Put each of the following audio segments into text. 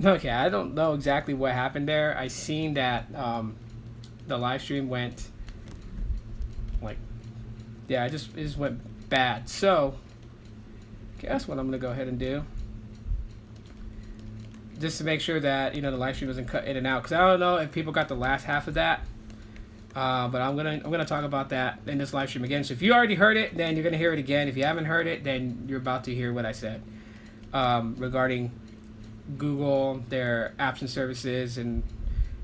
Okay, I don't know exactly what happened there. I seen that the live stream went like, yeah, it just went bad. So guess what I'm gonna go ahead and do, just to make sure that the live stream doesn't cut in and out, because I don't know if people got the last half of that. But I'm gonna talk about that in this live stream again. So if you already heard it, then you're gonna hear it again. If you haven't heard it, then you're about to hear what I said regarding Google, their apps and services, and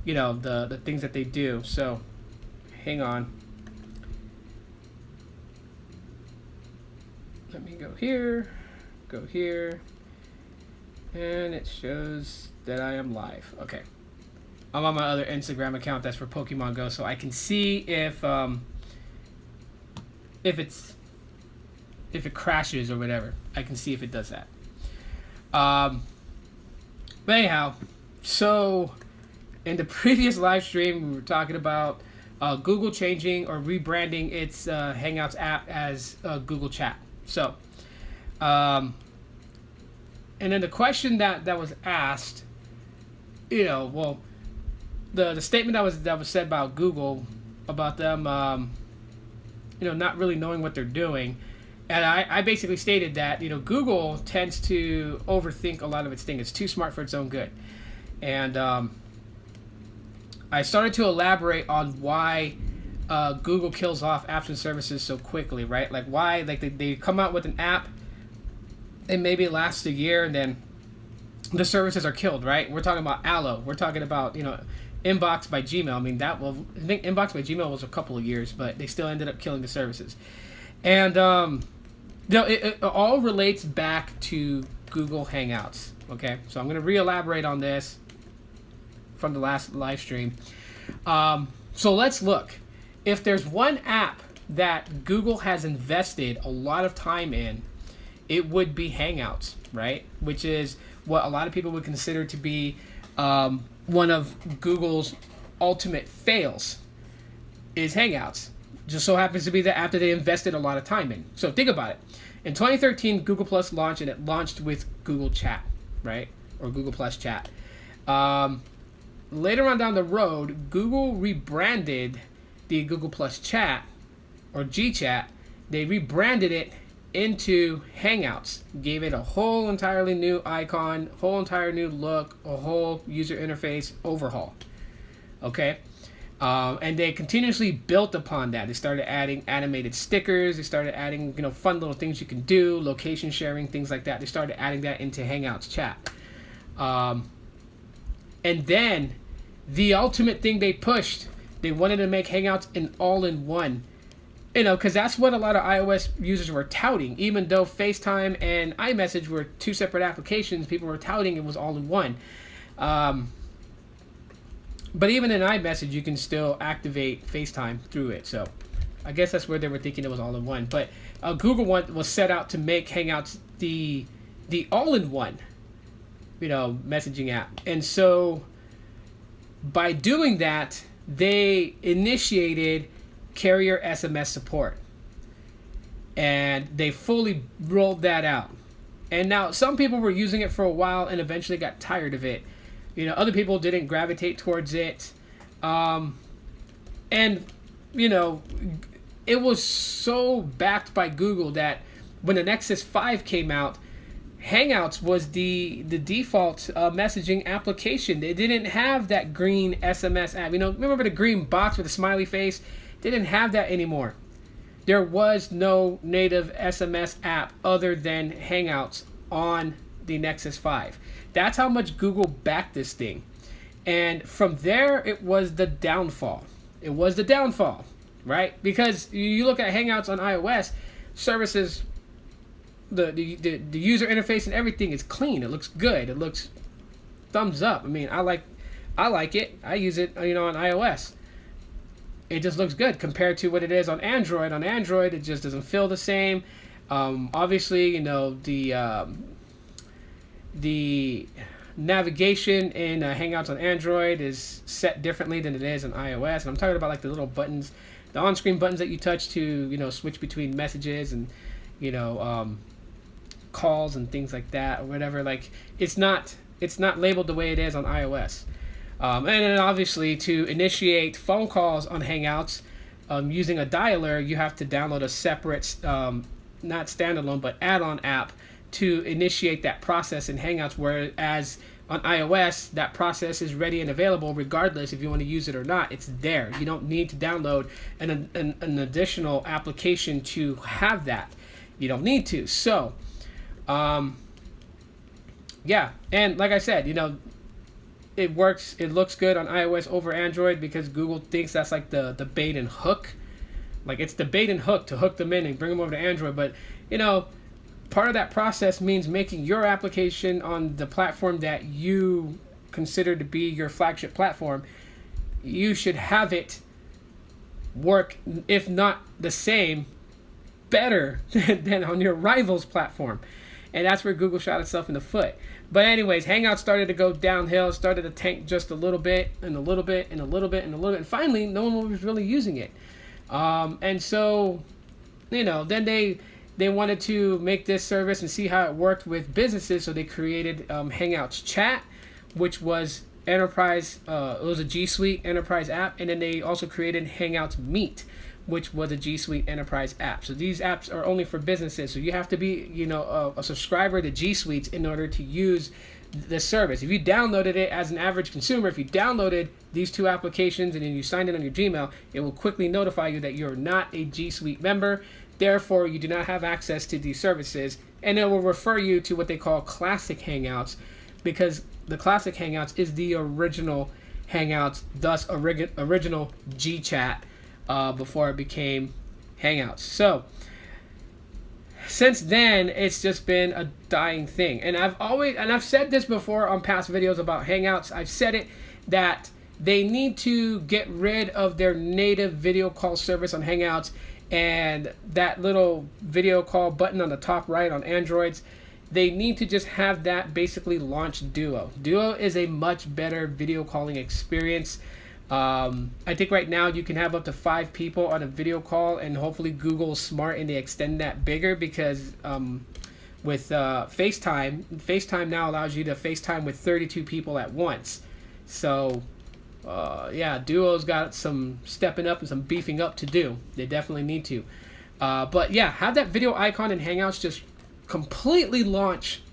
the things that they do. So hang on. Let me go here, and it shows that I am live. Okay. I'm on my other Instagram account that's for Pokemon Go, so I can see if it crashes or whatever. I can see if it does that. But anyhow, so in the previous live stream, we were talking about Google changing or rebranding its Hangouts app as Google Chat. So, and then the question that was asked, well, the statement that was said about Google, about them, not really knowing what they're doing, and I basically stated that Google tends to overthink a lot of its things. It's too smart for its own good, and I started to elaborate on why Google kills off apps and services so quickly, right? Like why, like they come out with an app, and maybe it lasts a year, and then the services are killed, right? We're talking about Aloha. We're talking about Inbox by Gmail. I mean, I think Inbox by Gmail was a couple of years, but they still ended up killing the services. And it all relates back to Google Hangouts. Okay, so I'm going to re-elaborate on this from the last live stream. So let's look. If there's one app that Google has invested a lot of time in, it would be Hangouts, right? Which is what a lot of people would consider to be one of Google's ultimate fails, is Hangouts. Just so happens to be the app that they invested a lot of time in. So think about it. In 2013, Google Plus launched, and it launched with Google Chat, right? Or Google Plus Chat. Later on down the road, Google rebranded the Google Plus Chat, or GChat. They rebranded it into Hangouts, gave it a whole entirely new icon, whole entire new look, a whole user interface overhaul. Okay, and they continuously built upon that. They started adding animated stickers. They started adding fun little things you can do, location sharing, things like that. They started adding that into Hangouts chat, and then the ultimate thing they pushed, they wanted to make Hangouts an all-in-one. Because that's what a lot of iOS users were touting. Even though FaceTime and iMessage were two separate applications, people were touting it was all in one. But even in iMessage, you can still activate FaceTime through it. So I guess that's where they were thinking it was all in one. But Google was set out to make Hangouts the all-in-one, messaging app. And so by doing that, they initiated carrier SMS support, and they fully rolled that out. And now some people were using it for a while and eventually got tired of it. Other people didn't gravitate towards it, and it was so backed by Google that when the Nexus 5 came out, Hangouts was the default messaging application. They didn't have that green SMS app. Remember the green box with the smiley face? They didn't have that anymore. There was no native SMS app other than Hangouts on the Nexus 5. That's how much Google backed this thing. And from there, it was the downfall. It was the downfall, right? Because you look at Hangouts on iOS, services, the user interface and everything is clean. It looks good. It looks thumbs up. I mean, I like it. I use it, on iOS. It just looks good compared to what it is on Android. On Android, it just doesn't feel the same. Obviously, the navigation in Hangouts on Android is set differently than it is on iOS. And I'm talking about like the little buttons, the on-screen buttons that you touch to, switch between messages and, calls and things like that or whatever. Like, it's not it's not labeled the way it is on iOS. And then obviously to initiate phone calls on Hangouts using a dialer, you have to download a separate, not standalone, but add-on app to initiate that process in Hangouts, whereas on iOS, that process is ready and available regardless if you want to use it or not. It's there. You don't need to download an additional application to have that. You don't need to. So, yeah. And like I said, it works. It looks good on iOS over Android because Google thinks that's like the bait and hook. Like it's the bait and hook to hook them in and bring them over to Android. But, part of that process means making your application on the platform that you consider to be your flagship platform. You should have it work, if not the same, better than on your rival's platform. And that's where Google shot itself in the foot. But anyways, Hangouts started to go downhill, started to tank just a little bit, and a little bit, and a little bit, and a little bit. And finally, no one was really using it. And so, then they wanted to make this service and see how it worked with businesses, so they created Hangouts Chat, which was enterprise. It was a G Suite enterprise app, and then they also created Hangouts Meet, which was a G Suite enterprise app. So these apps are only for businesses. So you have to be, a subscriber to G Suites in order to use the service. If you downloaded it as an average consumer, if you downloaded these two applications and then you signed in on your Gmail, it will quickly notify you that you're not a G Suite member. Therefore, you do not have access to these services, and it will refer you to what they call Classic Hangouts, because the Classic Hangouts is the original Hangouts, thus original GChat, before it became Hangouts. So, since then, it's just been a dying thing. And I've said this before on past videos about Hangouts. I've said it that they need to get rid of their native video call service on Hangouts, and that little video call button on the top right on Androids. They need to just have that basically launch Duo. Duo is a much better video calling experience. I think right now you can have up to 5 people on a video call, and hopefully Google's smart and they extend that bigger, because with FaceTime now allows you to FaceTime with 32 people at once. So Duo's got some stepping up and some beefing up to do. They definitely need to. But yeah, have that video icon in Hangouts just completely launch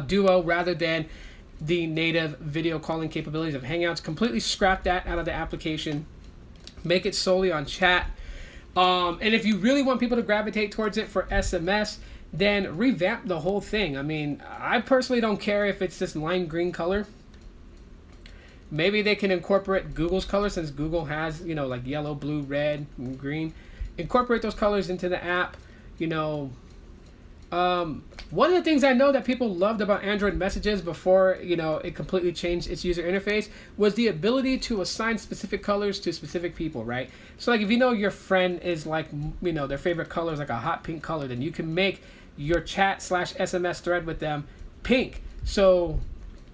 Duo rather than the native video calling capabilities of Hangouts. Completely scrap that out of the application. Make it solely on chat. And if you really want people to gravitate towards it for SMS, then revamp the whole thing. I mean, I personally don't care if it's this lime green color. Maybe they can incorporate Google's color, since Google has, like yellow, blue, red, and green. Incorporate those colors into the app. One of the things I know that people loved about Android Messages before, it completely changed its user interface was the ability to assign specific colors to specific people, right? So like if your friend is like, their favorite color is like a hot pink color, then you can make your chat/SMS thread with them pink. So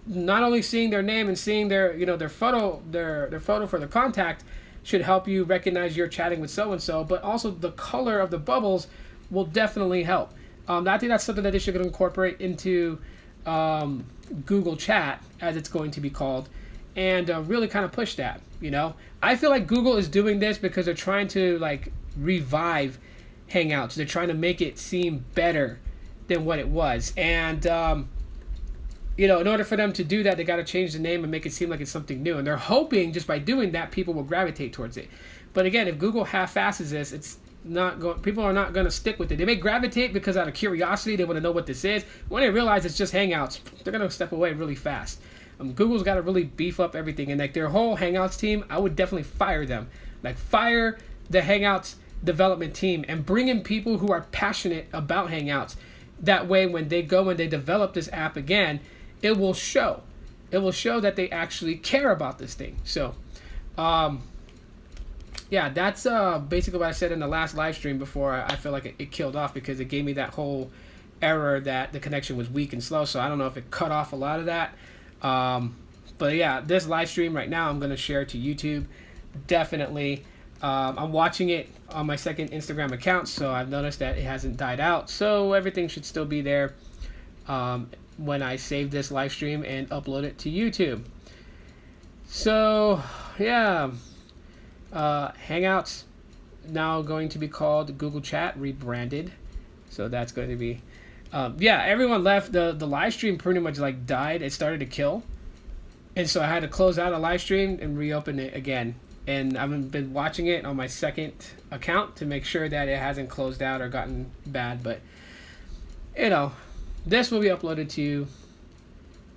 not only seeing their name and seeing their photo for the contact should help you recognize you're chatting with so-and-so, but also the color of the bubbles will definitely help. I think that's something that they should incorporate into Google Chat, as it's going to be called, and really kind of push that. I feel like Google is doing this because they're trying to like revive Hangouts. They're trying to make it seem better than what it was, and in order for them to do that, they got to change the name and make it seem like it's something new. And they're hoping just by doing that, people will gravitate towards it. But again, if Google half-asses this, it's not going. People are not going to stick with it. They may gravitate because out of curiosity, they want to know what this is. When they realize it's just Hangouts, they're going to step away really fast. Google's got to really beef up everything, and like their whole Hangouts team, I would definitely fire them. Like fire the Hangouts development team and bring in people who are passionate about Hangouts. That way, when they go and they develop this app again, it will show. It will show that they actually care about this thing. So, yeah, that's basically what I said in the last live stream before I feel like it killed off, because it gave me that whole error that the connection was weak and slow. So I don't know if it cut off a lot of that. But yeah, this live stream right now, I'm going to share to YouTube. Definitely. I'm watching it on my second Instagram account, so I've noticed that it hasn't died out. So everything should still be there. when I save this live stream and upload it to YouTube. So, yeah, Hangouts now going to be called Google Chat, rebranded. So that's going to be, yeah, everyone left. The live stream pretty much like died. It started to kill. And so I had to close out a live stream and reopen it again. And I've been watching it on my second account to make sure that it hasn't closed out or gotten bad. But, you know, this will be uploaded to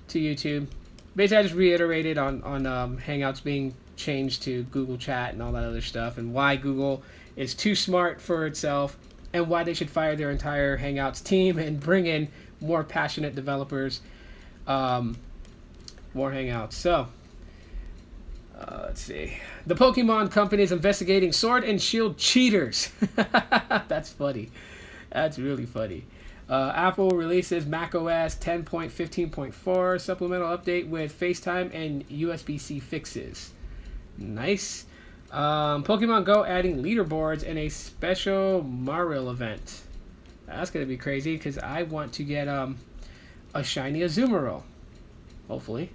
YouTube. Basically, I just reiterated on Hangouts being changed to Google Chat and all that other stuff, and why Google is too smart for itself, and why they should fire their entire Hangouts team and bring in more passionate developers, more Hangouts. So, let's see. The Pokemon Company is investigating Sword and Shield cheaters. That's funny. That's really funny. Apple releases macOS 10.15.4 supplemental update with FaceTime and USB-C fixes. Nice. Pokemon Go adding leaderboards in a special Mario event. That's going to be crazy because I want to get a shiny Azumarill. Hopefully.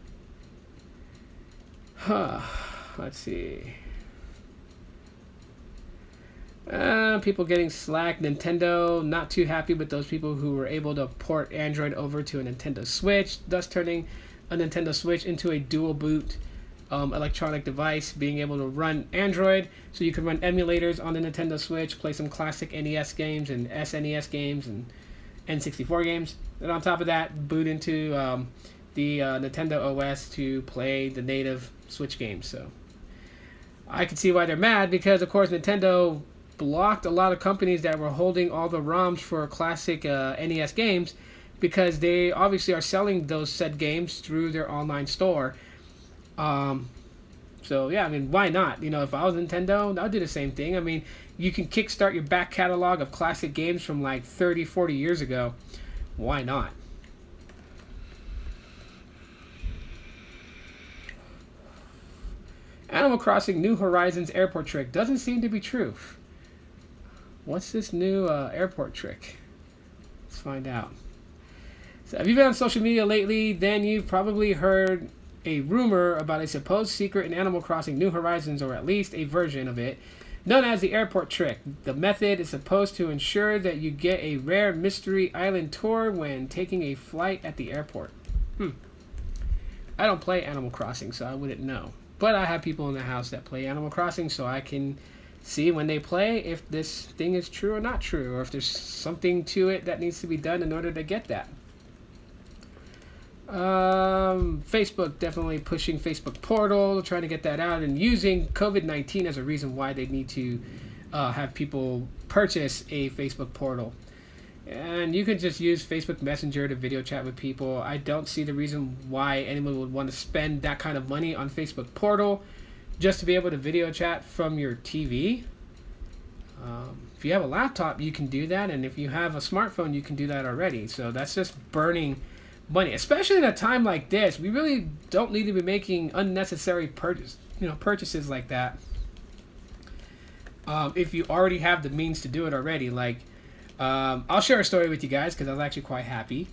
Let's see. People getting slack. Nintendo not too happy with those people who were able to port Android over to a Nintendo Switch, thus turning a Nintendo Switch into a dual boot electronic device, being able to run Android, so you can run emulators on the Nintendo Switch, play some classic NES games and SNES games and N64 games. And on top of that, boot into the Nintendo OS to play the native Switch games. So I can see why they're mad, because of course Nintendo blocked a lot of companies that were holding all the ROMs for classic NES games, because they obviously are selling those said games through their online store. So yeah, I mean, why not? You know, if I was Nintendo, I'd do the same thing. I mean, you can kickstart your back catalog of classic games from like 30, 40 years ago. Why not? Animal Crossing New Horizons airport trick doesn't seem to be true. What's this new airport trick? Let's find out. So if you've been on social media lately, then you've probably heard a rumor about a supposed secret in Animal Crossing New Horizons, or at least a version of it, known as the airport trick. The method is supposed to ensure that you get a rare mystery island tour when taking a flight at the airport. I don't play Animal Crossing, so I wouldn't know. But I have people in the house that play Animal Crossing, so I can see when they play if this thing is true or not true, or if there's something to it that needs to be done in order to get that. Facebook definitely pushing Facebook Portal, trying to get that out, and using COVID-19 as a reason why they need to have people purchase a Facebook Portal. And you can just use Facebook Messenger to video chat with people. I don't see the reason why anyone would want to spend that kind of money on Facebook Portal just to be able to video chat from your TV. If you have a laptop, you can do that, and if you have a smartphone, you can do that already. So that's just burning money, especially in a time like this. We really don't need to be making unnecessary purchases like that. If you already have the means to do it already, like. I'll share a story with you guys because I was actually quite happy.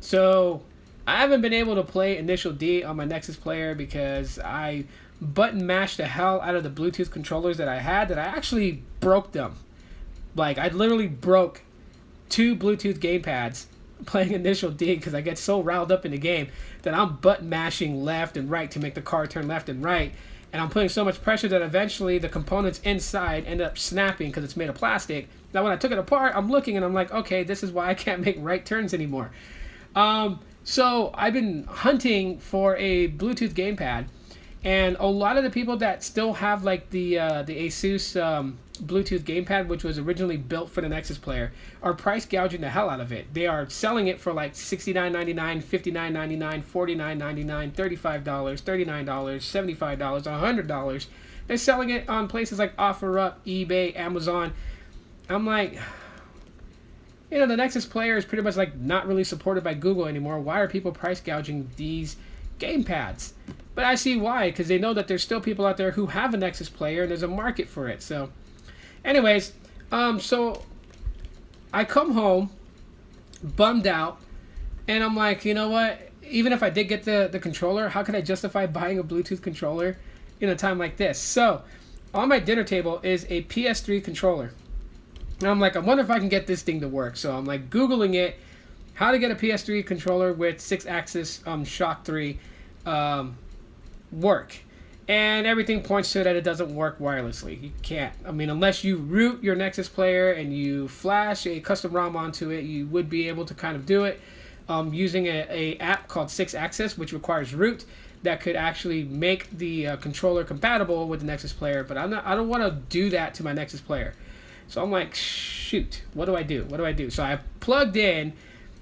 So I haven't been able to play Initial D on my Nexus player because I button mashed the hell out of the Bluetooth controllers that I had, that I actually broke them. Like, I literally broke 2 Bluetooth gamepads playing Initial D because I get so riled up in the game that I'm button mashing left and right to make the car turn left and right. And I'm putting so much pressure that eventually the components inside end up snapping because it's made of plastic. Now, when I took it apart, I'm looking and I'm like, okay, this is why I can't make right turns anymore. So I've been hunting for a Bluetooth gamepad. And a lot of the people that still have like the Asus Bluetooth gamepad, which was originally built for the Nexus player, are price gouging the hell out of it. They are selling it for like $69.99, $59.99, $49.99, $35, $39, $75, $100. They're selling it on places like OfferUp, eBay, Amazon. I'm like, the Nexus player is pretty much like not really supported by Google anymore. Why are people price gouging these gamepads? But I see why, because they know that there's still people out there who have a Nexus player and there's a market for it. So anyways, so I come home bummed out, and I'm like, you know what? Even if I did get the controller, how could I justify buying a Bluetooth controller in a time like this? So, on my dinner table is a PS3 controller. And I'm like, I wonder if I can get this thing to work. So I'm like Googling it, how to get a PS3 controller with 6-axis Shock 3 work. And everything points to that it doesn't work wirelessly. You can't. I mean, unless you root your Nexus player and you flash a custom ROM onto it, you would be able to kind of do it using a app called 6-axis, which requires root, that could actually make the controller compatible with the Nexus player. But I don't want to do that to my Nexus player. So I'm like, shoot, what do I do? So I plugged in,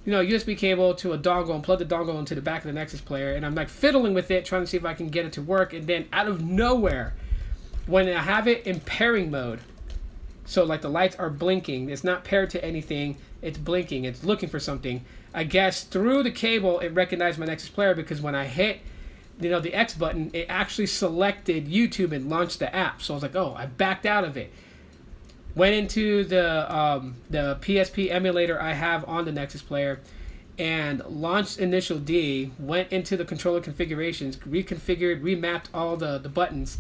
USB cable to a dongle and plugged the dongle into the back of the Nexus player. And I'm like fiddling with it, trying to see if I can get it to work. And then out of nowhere, when I have it in pairing mode, so like the lights are blinking, it's not paired to anything, it's blinking, it's looking for something. I guess through the cable, it recognized my Nexus player, because when I hit the X button, it actually selected YouTube and launched the app. So I was like, oh, I backed out of it. Went into the PSP emulator I have on the Nexus player and launched Initial D, went into the controller configurations, reconfigured, remapped all the buttons,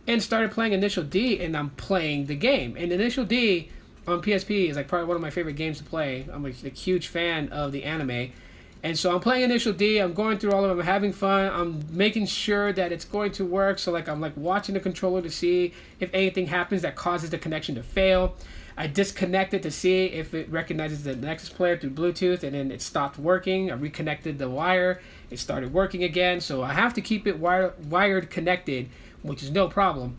and started playing Initial D, and I'm playing the game. And Initial D on PSP is like probably one of my favorite games to play. I'm a huge fan of the anime. And so I'm playing Initial D, I'm going through all of them, I'm having fun, I'm making sure that it's going to work. So like I'm like watching the controller to see if anything happens that causes the connection to fail. I disconnect it to see if it recognizes the Nexus player through Bluetooth, and then it stopped working. I reconnected the wire, it started working again. So I have to keep it wired connected, which is no problem.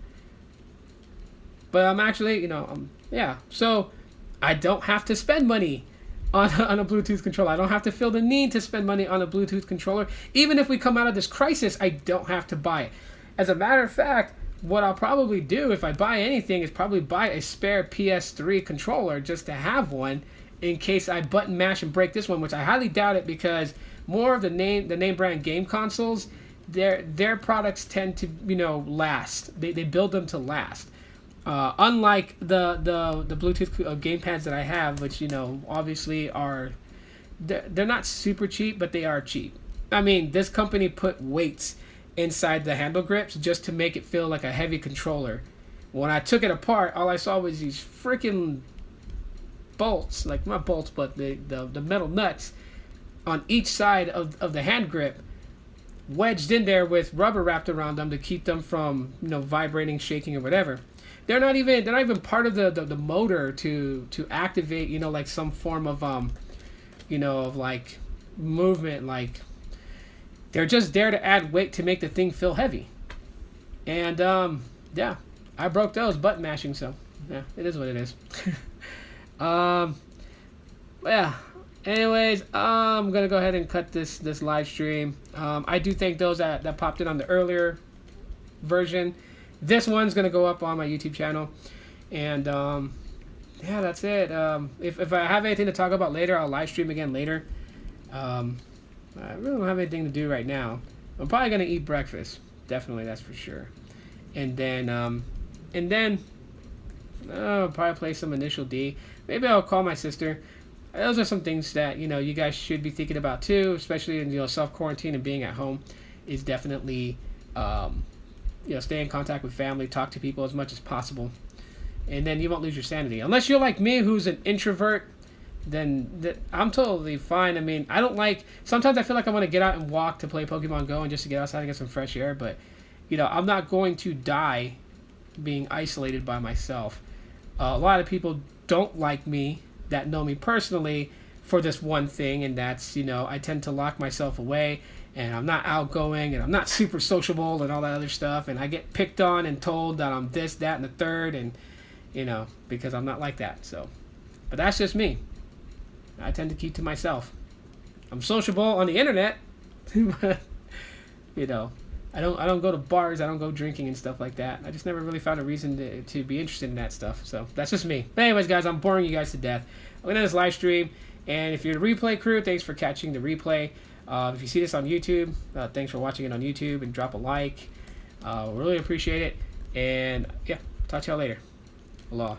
But I'm actually, so I don't have to spend money on a Bluetooth controller. I don't have to feel the need to spend money on a Bluetooth controller. Even if we come out of this crisis, I don't have to buy it. As a matter of fact, what I'll probably do if I buy anything is probably buy a spare PS3 controller just to have one in case I button mash and break this one, which I highly doubt it, because more of the name brand game consoles, their products tend to last. They build them to last. Unlike the Bluetooth gamepads that I have, which obviously they're not super cheap, but they are cheap. I mean, this company put weights inside the handle grips just to make it feel like a heavy controller. When I took it apart, all I saw was these freaking bolts, like not bolts, but the metal nuts on each side of the hand grip, wedged in there with rubber wrapped around them to keep them from vibrating, shaking, or whatever. They're not even part of the motor to activate like some form of of like movement. Like they're just there to add weight to make the thing feel heavy. And yeah, I broke those button mashing, so yeah, it is what it is. Yeah. Anyways, I'm gonna go ahead and cut this live stream. I do thank those that popped in on the earlier version. This one's going to go up on my YouTube channel. And, yeah, that's it. If I have anything to talk about later, I'll live stream again later. I really don't have anything to do right now. I'm probably going to eat breakfast. Definitely, that's for sure. And then I'll probably play some Initial D. Maybe I'll call my sister. Those are some things that, you guys should be thinking about too, especially in, self-quarantine and being at home, is definitely... stay in contact with family, talk to people as much as possible, and then you won't lose your sanity. Unless you're like me, who's an introvert, then I'm totally fine. I mean, sometimes I feel like I want to get out and walk to play Pokemon Go and just to get outside and get some fresh air, but, I'm not going to die being isolated by myself. A lot of people don't like me that know me personally for this one thing, and that's, I tend to lock myself away. And I'm not outgoing, and I'm not super sociable and all that other stuff. And I get picked on and told that I'm this, that, and the third, and, because I'm not like that. So, but that's just me. I tend to keep to myself. I'm sociable on the internet, but, I don't go to bars, I don't go drinking and stuff like that. I just never really found a reason to be interested in that stuff. So that's just me. But anyways, guys, I'm boring you guys to death. I'm going to end this live stream. And if you're the replay crew, thanks for catching the replay. If you see this on YouTube, thanks for watching it on YouTube, and drop a like. Really appreciate it. And yeah, talk to y'all later. Aloha.